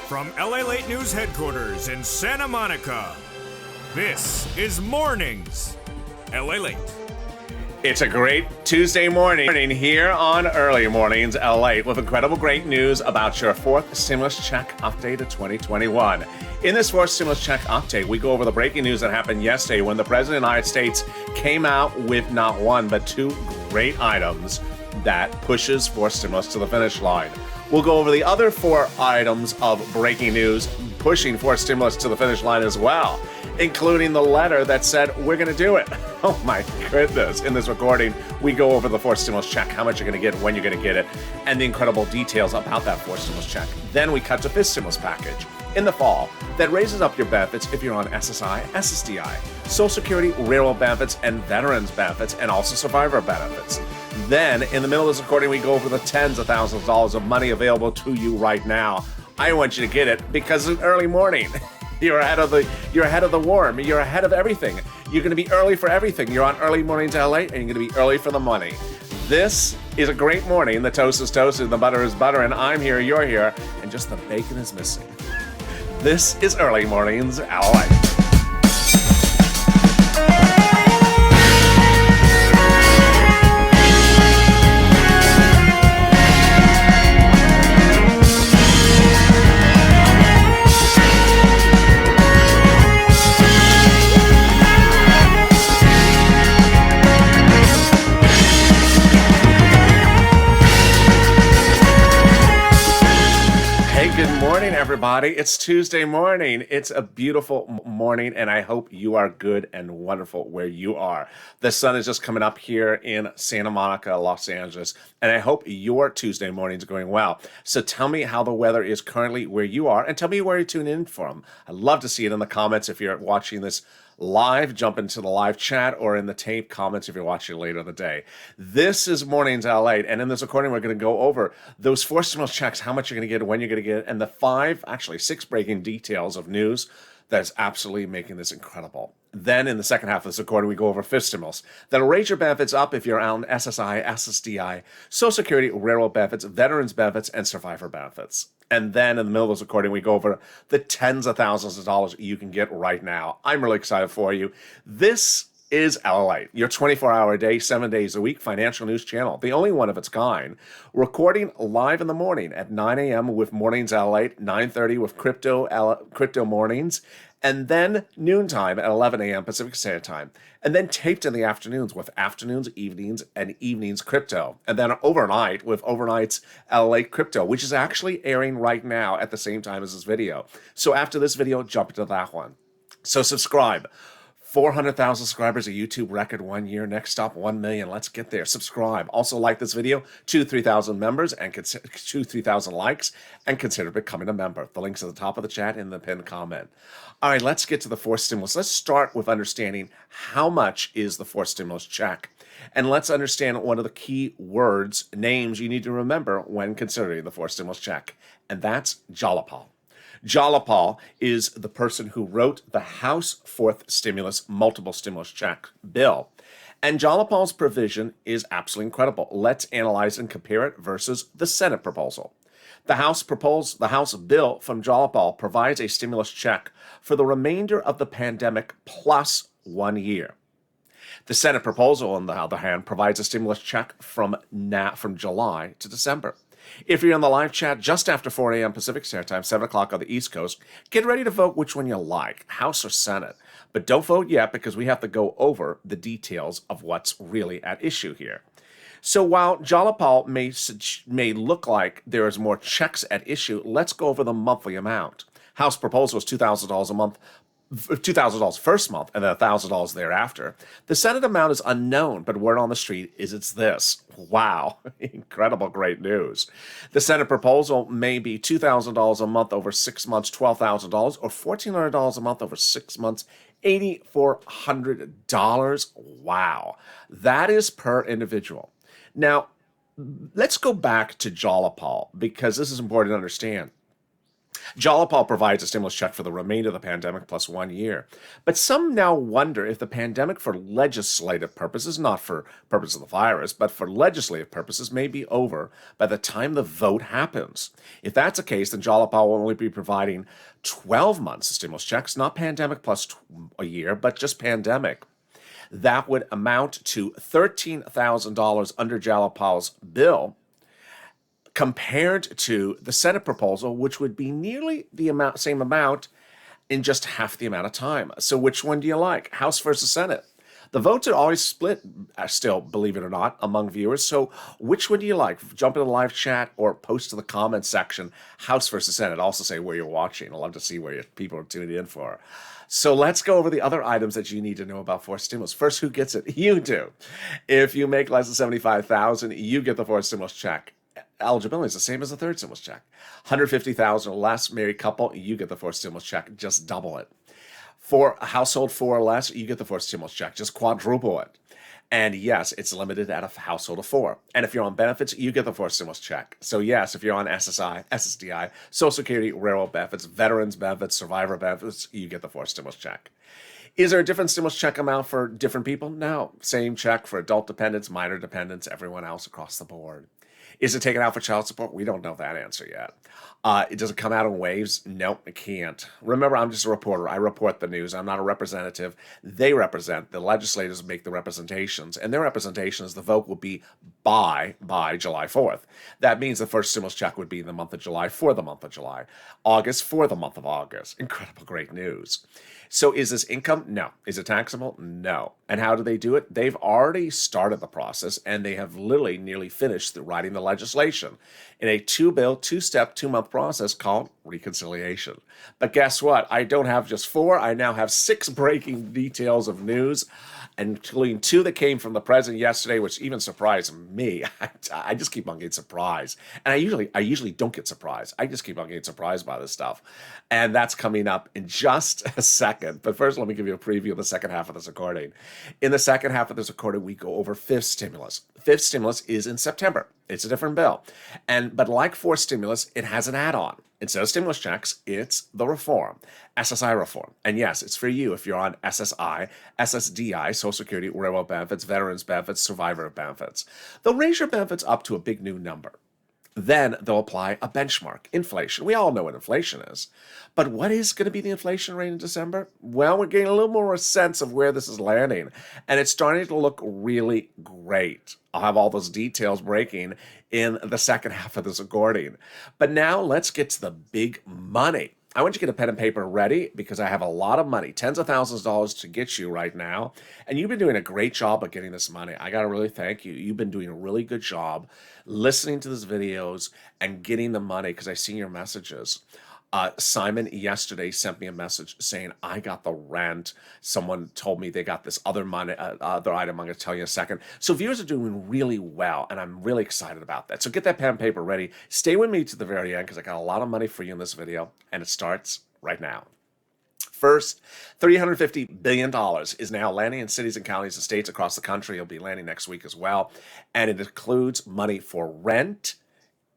From LALATE News headquarters in Santa Monica, this is Mornings LALATE. It's a great Tuesday morning here on Early Mornings LA with incredible great news about your fourth stimulus check update of 2021. In this fourth stimulus check update, we go over the breaking news that happened yesterday when the President of the United States came out with not one, but two great items that pushes fourth stimulus to the finish line. We'll go over the other four items of breaking news pushing fourth stimulus to the finish line as well, including the letter that said, we're going to do it. Oh my goodness. In this recording, we go over the fourth stimulus check, how much you're going to get, when you're going to get it, and the incredible details about that fourth stimulus check. Then we cut to fifth stimulus package in the fall that raises up your benefits if you're on SSI, SSDI, Social Security, railroad benefits, and veterans benefits, and also survivor benefits. Then, in the middle of this recording, we go over the tens of thousands of dollars of money available to you right now. I want you to get it because it's early morning. You're ahead of the warm. You're ahead of everything. You're going to be early for everything. You're on Early Mornings LA, and you're going to be early for the money. This is a great morning. The toast is toasted, the butter is butter, and I'm here, you're here, and just the bacon is missing. This is Early Mornings LA. Good morning, everybody. It's Tuesday morning. It's a beautiful morning, and I hope you are good and wonderful where you are. The sun is just coming up here in Santa Monica, Los Angeles, and I hope your Tuesday morning is going well. So tell me how the weather is currently where you are, and tell me where you're tuning in from. I'd love to see it in the comments if you're watching this live. Jump into the live chat or in the tape comments if you're watching later in the day. This is Mornings LA, and in this recording, we're going to go over those four stimulus checks, how much you're going to get, when you're going to get it, and the six breaking details of news that's absolutely making this incredible. Then in the second half of this recording, we go over fifth stimulus. That'll raise your benefits up if you're on SSI, SSDI, Social Security, railroad benefits, veterans benefits, and survivor benefits. And then in the middle of this recording, we go over the tens of thousands of dollars you can get right now. I'm really excited for you. This is LALATE, your 24-hour-a-day, 7 days a week financial news channel, the only one of its kind, recording live in the morning at 9 a.m. with Mornings LALATE, 9:30 with Crypto Mornings, and then noontime at 11 a.m. Pacific Standard Time, and then taped in the afternoons with afternoons, evenings, and evenings crypto, and then overnight with overnight's LALATE Crypto, which is actually airing right now at the same time as this video. So after this video, jump into that one. So subscribe. 400,000 subscribers, a YouTube record 1 year. Next stop, 1 million. Let's get there. Subscribe. Also like this video, 3,000 members and 3,000 likes, and consider becoming a member. The link's at the top of the chat in the pinned comment. All right, let's get to the fourth stimulus. Let's start with understanding how much is the fourth stimulus check. And let's understand one of the key words, names you need to remember when considering the fourth stimulus check. And that's Jalapal. Jalapal is the person who wrote the House fourth stimulus, multiple stimulus check bill. And Jalapal's provision is absolutely incredible. Let's analyze and compare it versus the Senate proposal. The House bill from Jalapal provides a stimulus check for the remainder of the pandemic plus 1 year. The Senate proposal, on the other hand, provides a stimulus check from July to December. If you're in the live chat just after 4 a.m. Pacific Standard Time, 7 o'clock on the East Coast, get ready to vote which one you like, House or Senate. But don't vote yet because we have to go over the details of what's really at issue here. So while Jalapal may look like there is more checks at issue, let's go over the monthly amount. House proposal is $2,000 a month, $2,000 first month, and then $1,000 thereafter. The Senate amount is unknown, but word on the street is it's this. Wow, incredible, great news. The Senate proposal may be $2,000 a month over 6 months, $12,000, or $1,400 a month over 6 months, $8,400. Wow, that is per individual. Now, let's go back to Jalapal because this is important to understand. Jalopal provides a stimulus check for the remainder of the pandemic plus 1 year. But some now wonder if the pandemic for legislative purposes, not for purposes of the virus, but for legislative purposes, may be over by the time the vote happens. If that's the case, then Jalopal will only be providing 12 months of stimulus checks, not pandemic plus a year, but just pandemic. That would amount to $13,000 under Jalopal's bill, compared to the Senate proposal, which would be nearly the same amount in just half the amount of time. So which one do you like, House versus Senate? The votes are always split, still, believe it or not, among viewers. So which one do you like? Jump in the live chat or post to the comments section, House versus Senate. Also say where you're watching. I'd love to see where people are tuning in for. So let's go over the other items that you need to know about forced stimulus. First, who gets it? You do. If you make less than $75,000, you get the forced stimulus check. Eligibility is the same as the third stimulus check. $150,000 or less, married couple, you get the forced stimulus check. Just double it. For a household 4 or less, you get the forced stimulus check. Just quadruple it. And yes, it's limited at a household of 4. And if you're on benefits, you get the forced stimulus check. So yes, if you're on SSI, SSDI, Social Security, railroad benefits, veterans benefits, survivor benefits, you get the forced stimulus check. Is there a different stimulus check amount for different people? No. Same check for adult dependents, minor dependents, everyone else across the board. Is it taken out for child support? We don't know that answer yet. Does it come out in waves? Nope, it can't. Remember, I'm just a reporter. I report the news. I'm not a representative. They represent. The legislators make the representations, and their representations, the vote will be by July 4th. That means the first stimulus check would be in the month of July for the month of July. August for the month of August. Incredible, great news. So is this income? No. Is it taxable? No. And how do they do it? They've already started the process, and they have literally nearly finished writing the legislation in a 2-bill, 2-step, 2-month process called reconciliation. But guess what? I don't have just 4. I now have 6 breaking details of news, including 2 that came from the president yesterday, which even surprised me. I just keep on getting surprised. And I usually don't get surprised. I just keep on getting surprised by this stuff. And that's coming up in just a second. But first, let me give you a preview of the second half of this recording. In the second half of this recording, we go over fifth stimulus. Fifth stimulus is in September. It's a different bill. But like fourth stimulus, it has an add-on. Instead of stimulus checks, it's the reform, SSI reform. And yes, it's for you if you're on SSI, SSDI, Social Security, railroad benefits, veterans benefits, survivor benefits. They'll raise your benefits up to a big new number. Then they'll apply a benchmark, inflation. We all know what inflation is. But what is going to be the inflation rate in December? Well, we're getting a little more sense of where this is landing. And it's starting to look really great. I'll have all those details breaking in the second half of this recording. But now let's get to the big money. I want you to get a pen and paper ready because I have a lot of money, tens of thousands of dollars to get you right now. And you've been doing a great job of getting this money. I got to really thank you. You've been doing a really good job listening to these videos and getting the money because I've seen your messages. Simon yesterday sent me a message saying, I got the rent. Someone told me they got this other money, other item I'm going to tell you in a second. So viewers are doing really well, and I'm really excited about that. So get that pen and paper ready. Stay with me to the very end because I got a lot of money for you in this video, and it starts right now. First, $350 billion is now landing in cities and counties and states across the country. It'll be landing next week as well. And it includes money for rent,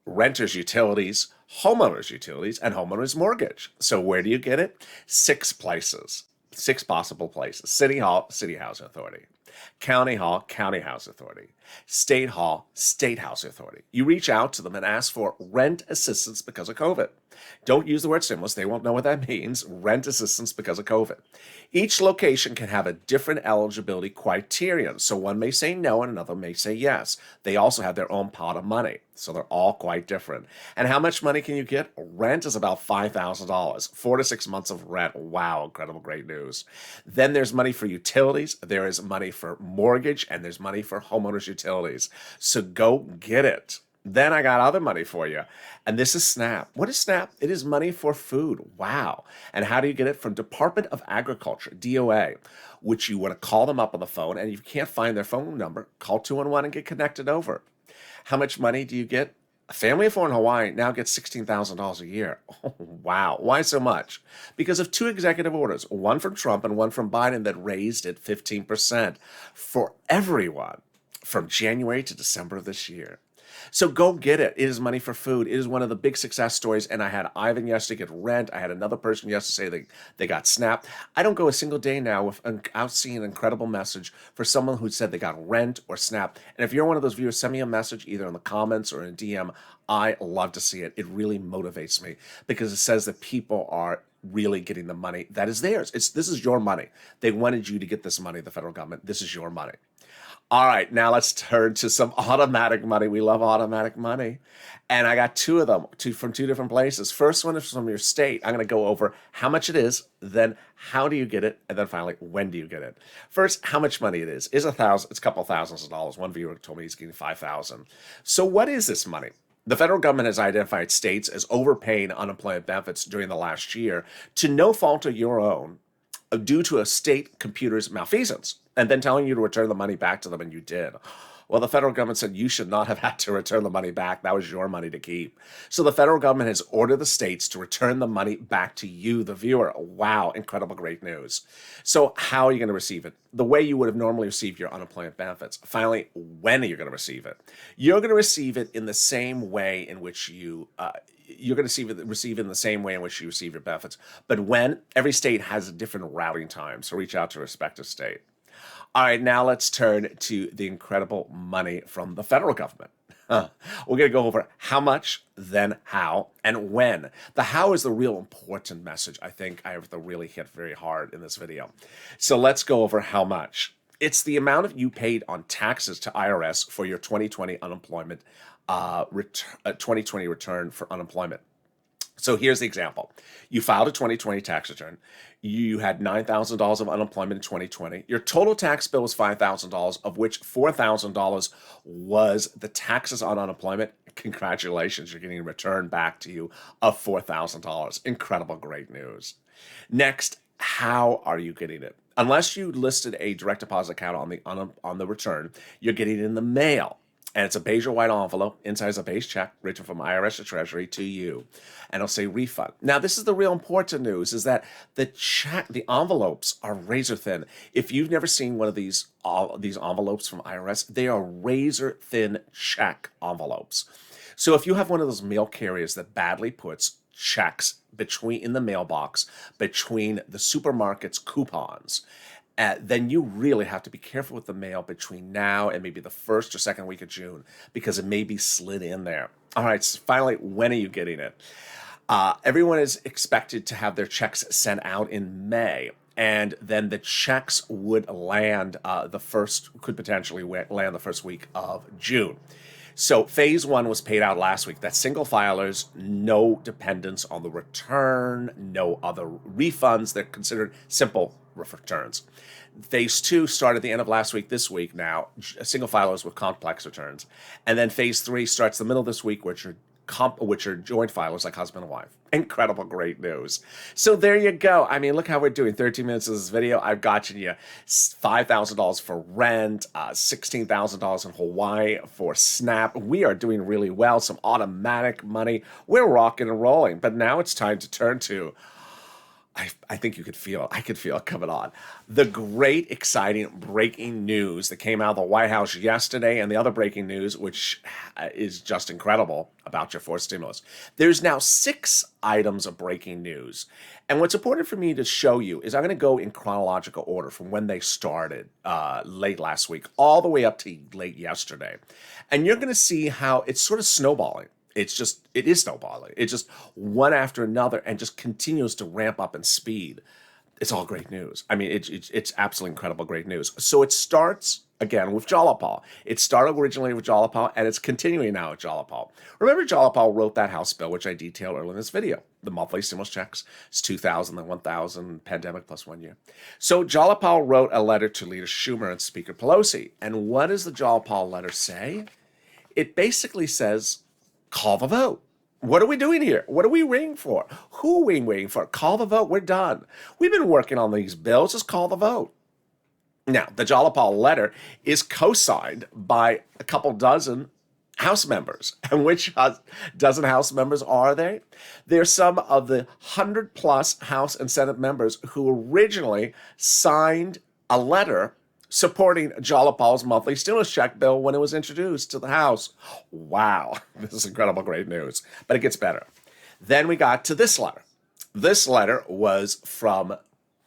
renters' utilities, homeowners' utilities, and homeowners' mortgage. So where do you get it? 6 places, 6 possible places. City Hall, City Housing Authority. County Hall, County Housing Authority. State Hall, State Housing Authority. You reach out to them and ask for rent assistance because of COVID. Don't use the word stimulus. They won't know what that means. Rent assistance because of COVID. Each location can have a different eligibility criterion. So one may say no and another may say yes. They also have their own pot of money. So they're all quite different. And how much money can you get? Rent is about $5,000. 4 to 6 months of rent. Wow, incredible, great news. Then there's money for utilities. There is money for mortgage. And there's money for homeowners' utilities. So go get it. Then I got other money for you. And this is SNAP. What is SNAP? It is money for food. Wow. And how do you get it? From Department of Agriculture, DOA, which you want to call them up on the phone. And if you can't find their phone number, call 211 and get connected over. How much money do you get? A family of 4 in Hawaii now gets $16,000 a year. Oh, wow. Why so much? Because of 2 executive orders, one from Trump and one from Biden that raised it 15% for everyone from January to December of this year. So go get it. It is money for food. It is one of the big success stories. And I had Ivan yesterday get rent. I had another person yesterday say they got SNAP. I don't go a single day now without seeing an incredible message for someone who said they got rent or SNAP. And if you're one of those viewers, send me a message either in the comments or in DM. I love to see it. It really motivates me because it says that people are really getting the money that is theirs. This is your money. They wanted you to get this money, the federal government. This is your money. All right, now let's turn to some automatic money. We love automatic money. And I got two of them from two different places. First one is from your state. I'm going to go over how much it is, then how do you get it, and then finally, when do you get it? First, how much money it is. It's $1,000. It's a couple thousands of dollars. One viewer told me he's getting $5,000. So what is this money? The federal government has identified states as overpaying unemployment benefits during the last year to no fault of your own due to a state computer's malfeasance, and then telling you to return the money back to them, and you did. Well, the federal government said you should not have had to return the money back. That was your money to keep. So the federal government has ordered the states to return the money back to you, the viewer. Wow, incredible, great news. So how are you going to receive it? The way you would have normally received your unemployment benefits. Finally, when are you going to receive it? You're going to receive it in the same way in which you're going to receive it in the same way in which you receive your benefits. But when? Every state has a different routing time, so reach out to your respective state. All right, now let's turn to the incredible money from the federal government. We're going to go over how much, then how, and when. The how is the real important message I think I have to really hit very hard in this video. So let's go over how much. It's the amount you paid on taxes to IRS for your 2020 unemployment 2020 return for unemployment. So here's the example. You filed a 2020 tax return. You had $9,000 of unemployment in 2020. Your total tax bill was $5,000, of which $4,000 was the taxes on unemployment. Congratulations, you're getting a return back to you of $4,000. Incredible, great news. Next, how are you getting it? Unless you listed a direct deposit account on the return, you're getting it in the mail. And it's a beige or white envelope. Inside is a beige check written from IRS to Treasury to you. And it'll say refund. Now, this is the real important news, is that the envelopes are razor thin. If you've never seen one of these envelopes from IRS, they are razor thin check envelopes. So if you have one of those mail carriers that badly puts checks in the mailbox between the supermarket's coupons, then you really have to be careful with the mail between now and maybe the first or second week of June, because it may be slid in there. All right, so finally, when are you getting it? Everyone is expected to have their checks sent out in May, and then the checks would land could potentially land the first week of June. So phase one was paid out last week. That's single filers, no dependence on the return, no other refunds. They're considered simple returns. Phase two started at the end of last week, this week now, single filers with complex returns. And then phase three starts the middle of this week, which are joint filers like husband and wife. Incredible, great news. So there you go. I mean, look how we're doing. 13 minutes of this video. I've gotten you $5,000 for rent, $16,000 in Hawaii for SNAP. We are doing really well. Some automatic money. We're rocking and rolling. But now it's time to turn to, I think you could feel it. I could feel it coming on. The great, exciting breaking news that came out of the White House yesterday, and the other breaking news, which is just incredible, about your fourth stimulus. There's now 6 items of breaking news. And what's important for me to show you is I'm going to go in chronological order from when they started late last week all the way up to late yesterday. And you're going to see how it's sort of snowballing. It is snowballing. It's just one after another and just continues to ramp up in speed. It's all great news. I mean, it's absolutely incredible, great news. So it starts, again, with Jalopal. It started originally with Jalopal, and it's continuing now with Jalopal. Remember, Jalopal wrote that House bill, which I detailed earlier in this video. The monthly stimulus checks. It's $2,000 and $1,000, pandemic plus 1 year. So Jalopal wrote a letter to Leader Schumer and Speaker Pelosi. And what does the Jalopal letter say? It basically says, call the vote. What are we doing here? What are we waiting for? Who are we waiting for? Call the vote. We're done. We've been working on these bills. Just call the vote. Now, the Jalopal letter is co-signed by a couple dozen House members. And which dozen House members are they? They're some of the 100-plus House and Senate members who originally signed a letter supporting Jalopal's monthly stimulus check bill when it was introduced to the House. Wow, this is incredible, great news. But it gets better. Then we got to this letter. This letter was from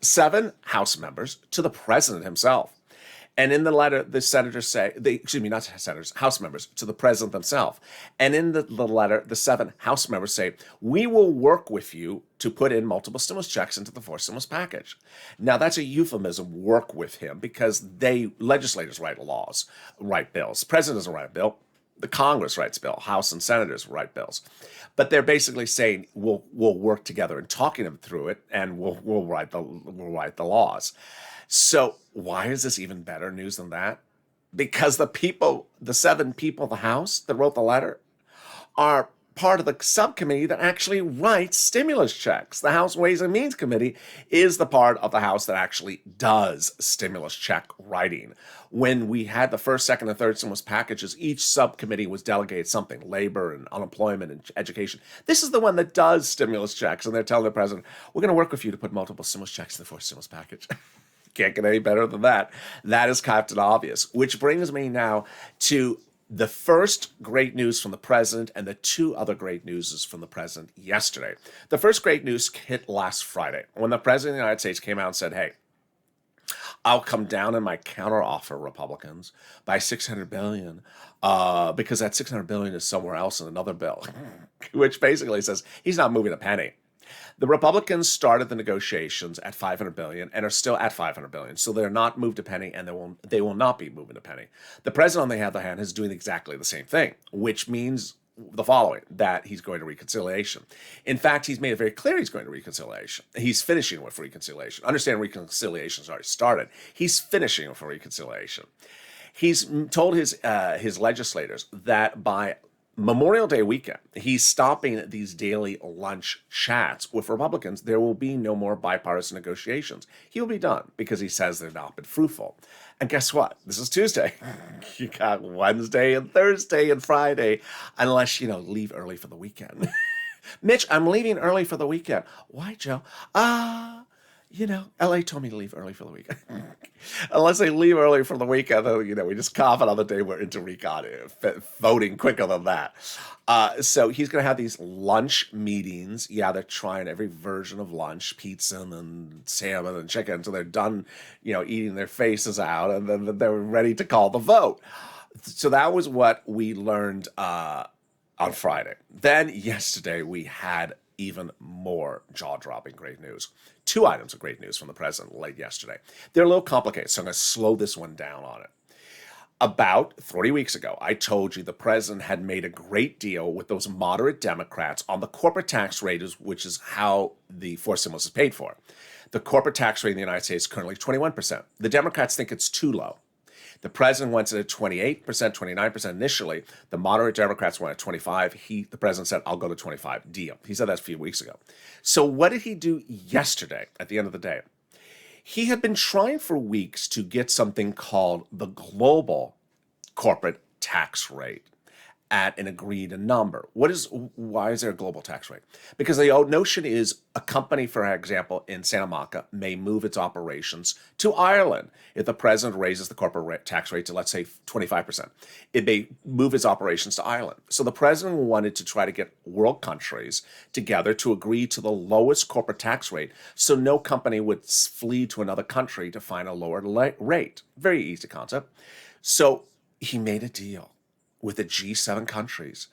7 House members to the president himself. And in the letter, the senators say, not senators, House members, to the president themselves. And in the letter, the 7 House members say, we will work with you to put in multiple stimulus checks into the 4th stimulus package. Now, that's a euphemism, work with him, because legislators write laws, write bills. The president doesn't write a bill. The Congress writes bill. House and senators write bills. But they're basically saying, we'll work together and talking them through it, and we'll write the laws. So why is this even better news than that? Because the 7 people in the House that wrote the letter are part of the subcommittee that actually writes stimulus checks. The House Ways and Means Committee is the part of the House that actually does stimulus check writing. When we had the 1st, 2nd, and 3rd stimulus packages, each subcommittee was delegated something, labor and unemployment and education. This is the one that does stimulus checks, and they're telling the president, we're going to work with you to put multiple stimulus checks in the 4th stimulus package. Can't get any better than that. That is Captain Obvious, which brings me now to the first great news from the president and the 2 other great news from the president yesterday. The first great news hit last Friday when the president of the United States came out and said, hey, I'll come down in my counteroffer, Republicans, by $600 billion because that $600 billion is somewhere else in another bill, which basically says he's not moving a penny. The Republicans started the negotiations at $500 billion and are still at $500 billion. So they're not moved a penny, and they will not be moving a penny. The president, on the other hand, is doing exactly the same thing, which means the following, that he's going to reconciliation. In fact, he's made it very clear he's going to reconciliation. He's finishing with reconciliation. Understand reconciliation's already started. He's finishing with reconciliation. He's told his legislators that by Memorial Day weekend, he's stopping these daily lunch chats with Republicans. There will be no more bipartisan negotiations. He'll be done because he says they've not been fruitful. And guess what? This is Tuesday. You got Wednesday and Thursday and Friday, unless, leave early for the weekend. Mitch, I'm leaving early for the weekend. Why, Joe? LA told me to leave early for the weekend. Unless they leave early for the weekend, we just cough another day. We're into recon voting quicker than that. So he's going to have these lunch meetings. Yeah, they're trying every version of lunch, pizza and salmon and chicken, until they're done, eating their faces out, and then they're ready to call the vote. So that was what we learned on Friday. Then yesterday we had even more jaw-dropping great news. 2 items of great news from the president late yesterday. They're a little complicated, so I'm going to slow this one down on it. About 30 weeks ago, I told you the president had made a great deal with those moderate Democrats on the corporate tax rate, which is how the 4th stimulus is paid for. The corporate tax rate in the United States is currently 21%. The Democrats think it's too low. The president wants it at 28%, 29% initially. The moderate Democrats want it at 25%. The president said, I'll go to 25%. Deal. He said that a few weeks ago. So what did he do yesterday at the end of the day? He had been trying for weeks to get something called the global corporate tax rate at an agreed number. Why is there a global tax rate? Because the notion is a company, for example, in Santa Monica may move its operations to Ireland. If the president raises the corporate tax rate to, let's say, 25%, it may move its operations to Ireland. So the president wanted to try to get world countries together to agree to the lowest corporate tax rate so no company would flee to another country to find a lower rate. Very easy concept. So he made a deal with the G7 countries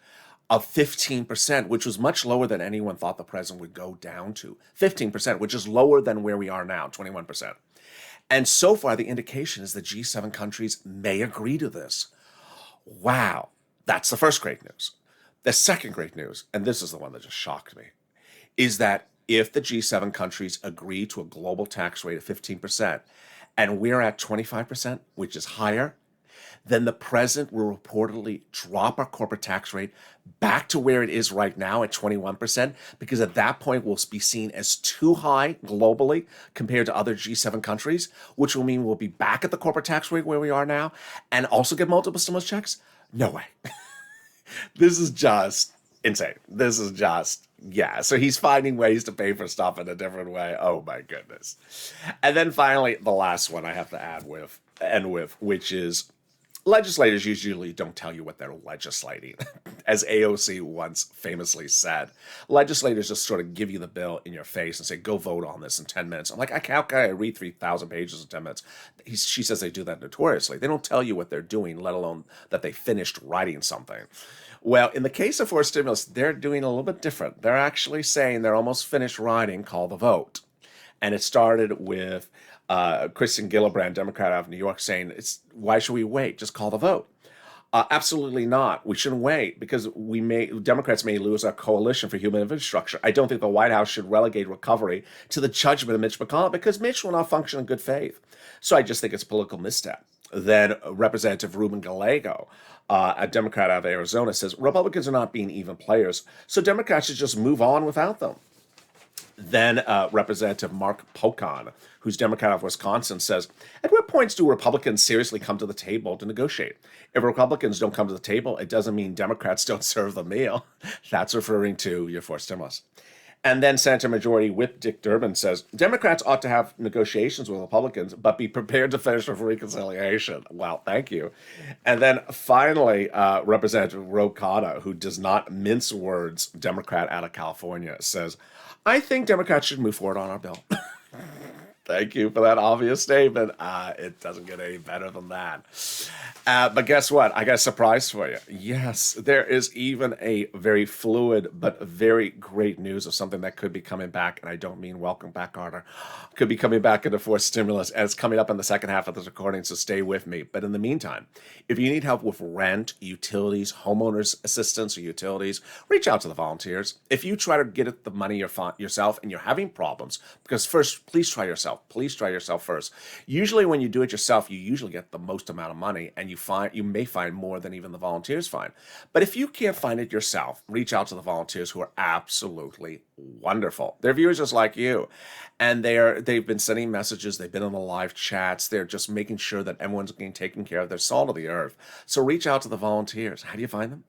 of 15%, which was much lower than anyone thought the president would go down to. 15%, which is lower than where we are now, 21%. And so far, the indication is the G7 countries may agree to this. Wow, that's the first great news. The second great news, and this is the one that just shocked me, is that if the G7 countries agree to a global tax rate of 15%, and we're at 25%, which is higher, then the president will reportedly drop our corporate tax rate back to where it is right now at 21%, because at that point we'll be seen as too high globally compared to other G7 countries, which will mean we'll be back at the corporate tax rate where we are now and also get multiple stimulus checks? No way. This is just insane. This is just, so he's finding ways to pay for stuff in a different way. Oh my goodness. And then finally, the last one I have to add with end with, which is legislators usually don't tell you what they're legislating. As AOC once famously said, legislators just sort of give you the bill in your face and say, go vote on this in 10 minutes. I'm like, how can I read 3,000 pages in 10 minutes? She says they do that notoriously. They don't tell you what they're doing, let alone that they finished writing something. Well, in the case of forced stimulus, they're doing a little bit different. They're actually saying they're almost finished writing, call the vote. And it started with Kristen Gillibrand, Democrat out of New York, saying, why should we wait? Just call the vote. Absolutely not. We shouldn't wait because Democrats may lose our coalition for human infrastructure. I don't think the White House should relegate recovery to the judgment of Mitch McConnell because Mitch will not function in good faith. So I just think it's a political misstep. Then Representative Ruben Gallego, a Democrat out of Arizona, says Republicans are not being even players, so Democrats should just move on without them. Then Representative Mark Pocan, who's Democrat of Wisconsin, says, at what points do Republicans seriously come to the table to negotiate? If Republicans don't come to the table, it doesn't mean Democrats don't serve the meal. That's referring to your forced stimulus. And then Senator Majority Whip Dick Durbin says, Democrats ought to have negotiations with Republicans, but be prepared to finish with reconciliation. Well, thank you. And then finally, Representative Ro Khanna, who does not mince words, Democrat out of California, says, I think Democrats should move forward on our bill. Thank you for that obvious statement. It doesn't get any better than that. But guess what? I got a surprise for you. Yes, there is even a very fluid but very great news of something that could be coming back. And I don't mean welcome back, Carter. Could be coming back into forced stimulus. And it's coming up in the second half of this recording, so stay with me. But in the meantime, if you need help with rent, utilities, homeowners assistance or utilities, reach out to the volunteers. If you try to get at the money yourself and you're having problems, because first, please try yourself. Please try yourself first. Usually when you do it yourself, you usually get the most amount of money, and you may find more than even the volunteers find. But if you can't find it yourself, reach out to the volunteers who are absolutely wonderful. They're viewers just like you. And they've been sending messages, they've been in the live chats, they're just making sure that everyone's getting taken care of. They're salt of the earth. So reach out to the volunteers. How do you find them?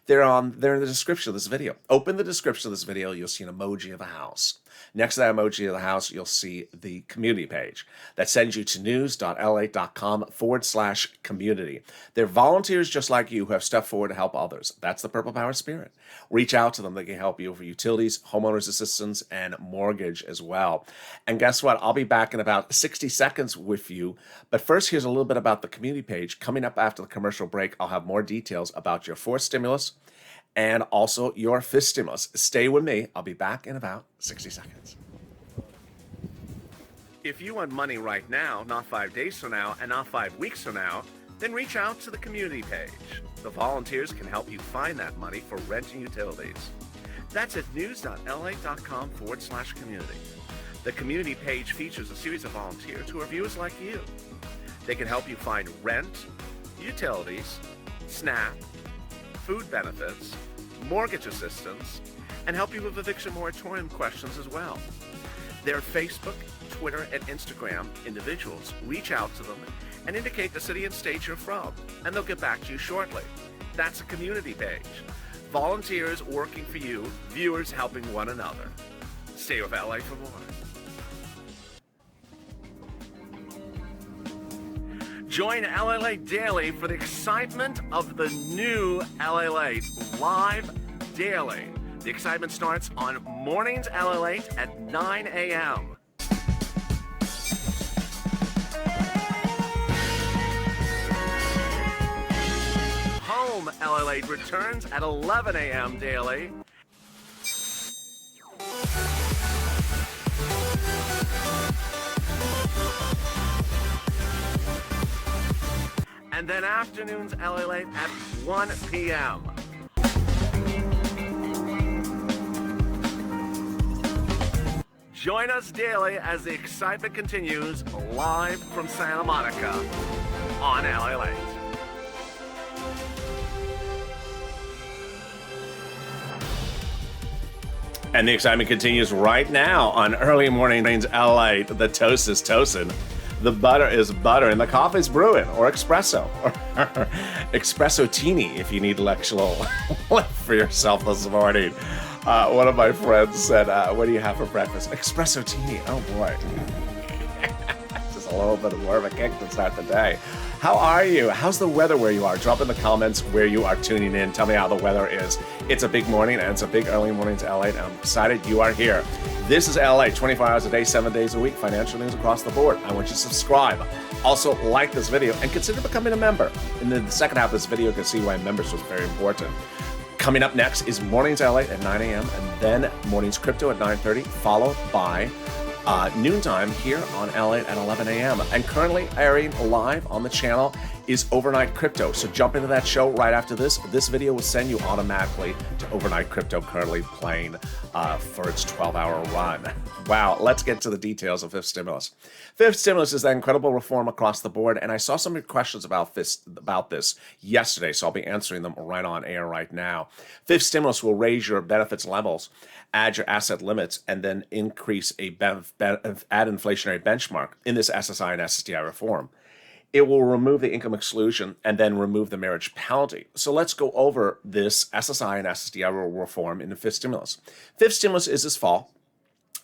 They're in the description of this video. Open the description of this video, you'll see an emoji of a house. Next to that emoji of the house, you'll see the community page that sends you to news.lalate.com/community. They're volunteers just like you who have stepped forward to help others. That's the Purple Power Spirit. Reach out to them. They can help you for utilities, homeowners assistance, and mortgage as well. And guess what? I'll be back in about 60 seconds with you. But first, here's a little bit about the community page. Coming up after the commercial break, I'll have more details about your forced stimulus and also your fist stimulus. Stay with me. I'll be back in about 60 seconds. If you want money right now, not 5 days from now, and not 5 weeks from now, then reach out to the community page. The volunteers can help you find that money for rent and utilities. That's at news.lalate.com/community. The community page features a series of volunteers who are viewers like you. They can help you find rent, utilities, SNAP, food benefits, mortgage assistance, and help you with eviction moratorium questions as well. Their Facebook, Twitter, and Instagram individuals reach out to them and indicate the city and state you're from, and they'll get back to you shortly. That's a community page. Volunteers working for you, viewers helping one another. Stay with LA for more. Join LALATE Daily for the excitement of the new LALATE live daily. The excitement starts on mornings LALATE at 9 a.m. Home LALATE returns at 11 a.m. daily. And then afternoons LALATE at 1 p.m. Join us daily as the excitement continues live from Santa Monica on LALATE. And the excitement continues right now on Early Morning Rains LALATE. The toast is toasting. The butter is butter, and the coffee is brewing, or espresso, or espresso teeny if you need lectural for yourself this morning. One of my friends said, what do you have for breakfast? Espresso teeny. Oh, boy. Just little bit more of a kick to start the day. How are you? How's the weather where you are? Drop in the comments where you are tuning in. Tell me how the weather is. It's a big morning, and it's a big early morning to LA, and I'm excited you are here. This is LA, 24 hours a day, 7 days a week, financial news across the board. I want you to subscribe. Also, like this video and consider becoming a member. In the second half of this video, you can see why membership is very important. Coming up next is Mornings LA at 9 a.m. and then Mornings Crypto at 9:30, followed by noontime here on LA at 11 a.m. And currently airing live on the channel is Overnight Crypto. So jump into that show right after this. This video will send you automatically to Overnight Crypto, currently playing for its 12-hour run. Wow, let's get to the details of fifth stimulus. Fifth stimulus is that incredible reform across the board, and I saw some of your questions about this yesterday, so I'll be answering them right on air right now. Fifth stimulus will raise your benefits levels, add your asset limits, and then increase add inflationary benchmark in this SSI and SSDI reform. It will remove the income exclusion and then remove the marriage penalty. So let's go over this SSI and SSDI reform in the fifth stimulus. Fifth stimulus is this fall.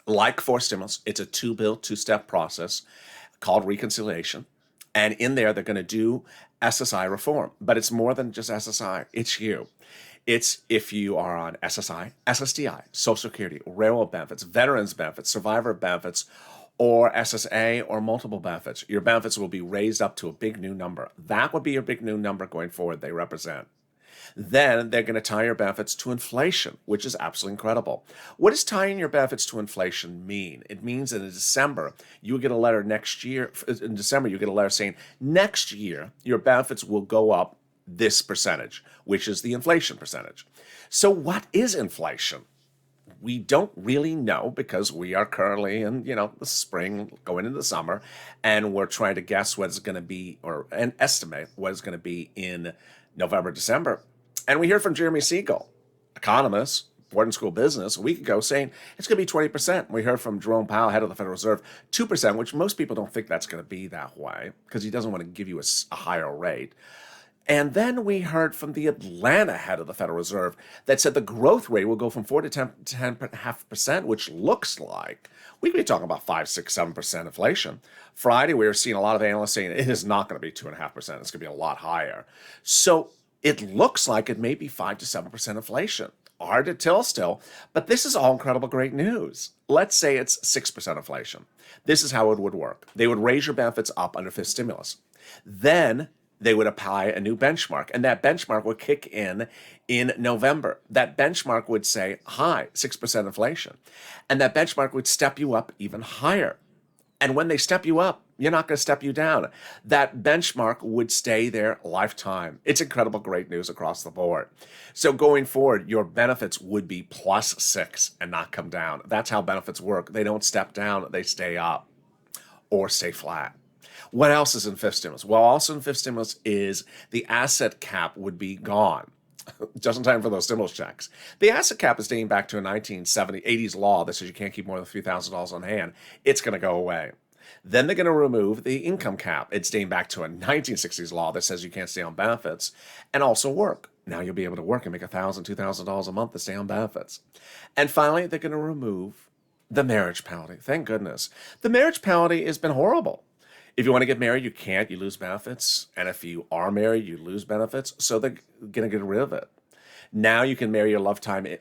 Like fourth stimulus, it's a two-step process called reconciliation. And in there, they're going to do SSI reform. But it's more than just SSI. It's you. It's if you are on SSI, SSDI, Social Security, railroad benefits, veterans benefits, survivor benefits, or SSA or multiple benefits. Your benefits will be raised up to a big new number. That would be your big new number going forward they represent. Then they're going to tie your benefits to inflation, which is absolutely incredible. What does tying your benefits to inflation mean? It means that in December, you get a letter next year. In December, you get a letter saying next year, your benefits will go up this percentage, which is the inflation percentage. So what is inflation? We don't really know because we are currently in, the spring going into the summer, and we're trying to guess what it's going to be and estimate what it's going to be in November, December. And we heard from Jeremy Siegel, economist, Wharton School of Business, a week ago saying it's going to be 20%. We heard from Jerome Powell, head of the Federal Reserve, 2%, which most people don't think that's going to be that way because he doesn't want to give you a higher rate. And then we heard from the Atlanta head of the Federal Reserve that said the growth rate will go from 4 to 10.5%, which looks like we could be talking about 5, 6, 7% inflation. Friday, we were seeing a lot of analysts saying it is not going to be 2.5%. It's going to be a lot higher. So it looks like it may be 5 to 7% inflation. Hard to tell still, but this is all incredible great news. Let's say it's 6% inflation. This is how it would work. They would raise your benefits up under fifth stimulus. Then they would apply a new benchmark, and that benchmark would kick in November. That benchmark would say, hi, 6% inflation. And that benchmark would step you up even higher. And when they step you up, you're not going to step you down. That benchmark would stay there lifetime. It's incredible great news across the board. So going forward, your benefits would be +6 and not come down. That's how benefits work. They don't step down, they stay up or stay flat. What else is in fifth stimulus? Well, also in fifth stimulus is the asset cap would be gone. Just in time for those stimulus checks. The asset cap is dating back to a 1980s law that says you can't keep more than $3,000 on hand. It's going to go away. Then they're going to remove the income cap. It's dating back to a 1960s law that says you can't stay on benefits and also work. Now you'll be able to work and make $1,000, $2,000 a month to stay on benefits. And finally, they're going to remove the marriage penalty. Thank goodness. The marriage penalty has been horrible. If you want to get married, you can't. You lose benefits. And if you are married, you lose benefits. So they're going to get rid of it. Now you can marry your long-term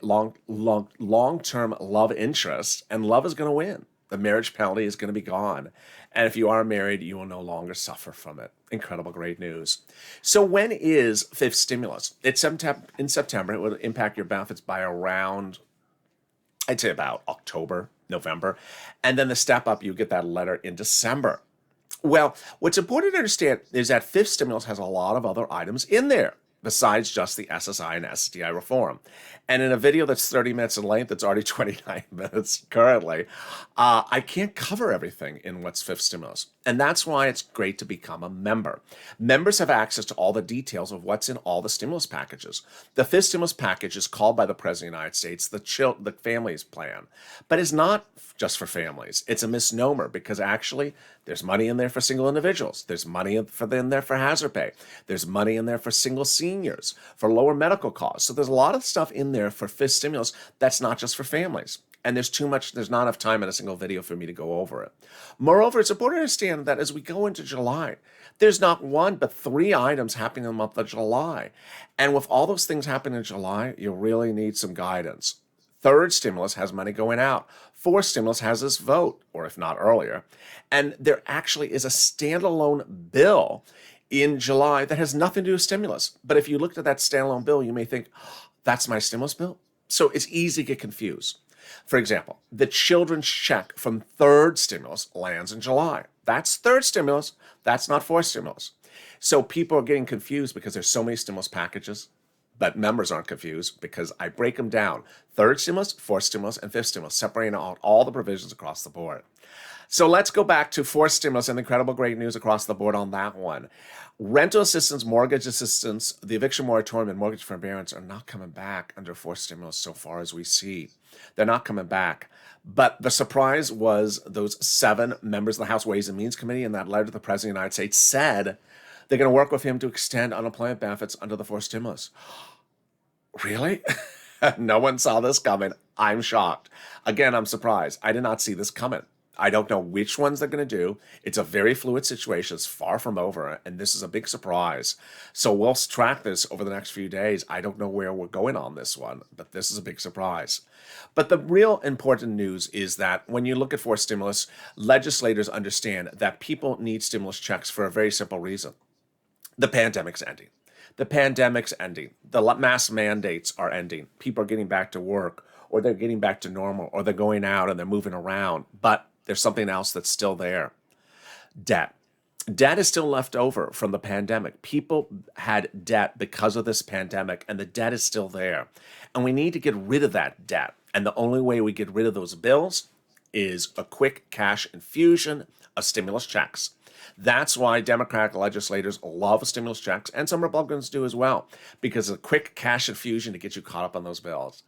love interest, and love is going to win. The marriage penalty is going to be gone. And if you are married, you will no longer suffer from it. Incredible, great news. So when is fifth stimulus? It's in September. It will impact your benefits by around, I'd say about October, November. And then the step up, you get that letter in December. Well, what's important to understand is that fifth stimulus has a lot of other items in there besides just the SSI and SSDI reform. And in a video that's 30 minutes in length, it's already 29 minutes currently, I can't cover everything in what's fifth stimulus. And that's why it's great to become a member. Members have access to all the details of what's in all the stimulus packages. The fifth stimulus package is called by the President of the United States the Families Plan, but it's not just for families. It's a misnomer because actually there's money in there for single individuals. There's money in there for hazard pay. There's money in there for single seniors, for lower medical costs. So there's a lot of stuff in there for fifth stimulus that's not just for families. And there's not enough time in a single video for me to go over it. Moreover, it's important to understand that as we go into July, there's not one but 3 items happening in the month of July. And with all those things happening in July, you really need some guidance. Third stimulus has money going out. Fourth stimulus has this vote, or if not earlier. And there actually is a standalone bill in July that has nothing to do with stimulus. But if you looked at that standalone bill, you may think, that's my stimulus bill? So it's easy to get confused. For example, the children's check from third stimulus lands in July. That's third stimulus. That's not fourth stimulus. So people are getting confused because there's so many stimulus packages, but members aren't confused because I break them down. Third stimulus, fourth stimulus, and fifth stimulus, separating out all the provisions across the board. So let's go back to fourth stimulus and incredible great news across the board on that one. Rental assistance, mortgage assistance, the eviction moratorium, and mortgage forbearance are not coming back under fourth stimulus so far as we see. They're not coming back. But the surprise was those 7 members of the House Ways and Means Committee in that letter to the President of the United States said they're going to work with him to extend unemployment benefits under the fourth stimulus. Really? No one saw this coming. I'm shocked. Again, I'm surprised. I did not see this coming. I don't know which ones they're going to do. It's a very fluid situation. It's far from over, and this is a big surprise. So we'll track this over the next few days. I don't know where we're going on this one, but this is a big surprise. But the real important news is that when you look at fourth stimulus, legislators understand that people need stimulus checks for a very simple reason. The pandemic's ending. The pandemic's ending. The mass mandates are ending. People are getting back to work, or they're getting back to normal, or they're going out and they're moving around. But there's something else that's still there. Debt. Debt is still left over from the pandemic. People had debt because of this pandemic, and the debt is still there. And we need to get rid of that debt. And the only way we get rid of those bills is a quick cash infusion of stimulus checks. That's why Democratic legislators love stimulus checks, and some Republicans do as well, because of a quick cash infusion to get you caught up on those bills.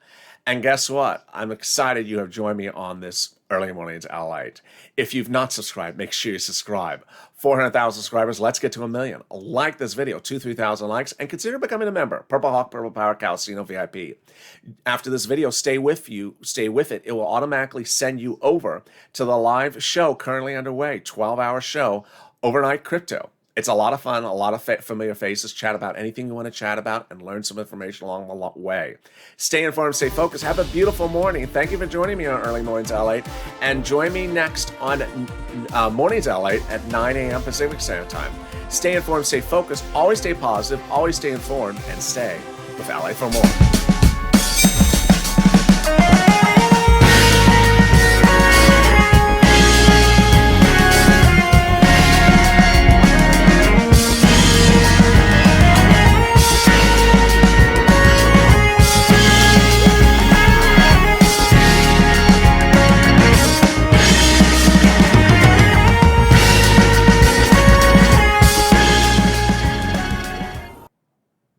And guess what? I'm excited you have joined me on this Early Mornings LALATE. If you've not subscribed, make sure you subscribe. 400,000 subscribers, let's get to 1 million. Like this video, 2,000-3,000 likes, and consider becoming a member. Purple Hawk, Purple Power, Calcino VIP. After this video, stay with it. It will automatically send you over to the live show currently underway, 12-hour show, Overnight Crypto. It's a lot of fun, a lot of familiar faces, chat about anything you want to chat about, and learn some information along the way. Stay informed, stay focused. Have a beautiful morning. Thank you for joining me on Early Mornings LALATE, and join me next on Mornings LALATE at 9 a.m. Pacific Standard Time. Stay informed, stay focused, always stay positive, always stay informed, and stay with LA for more.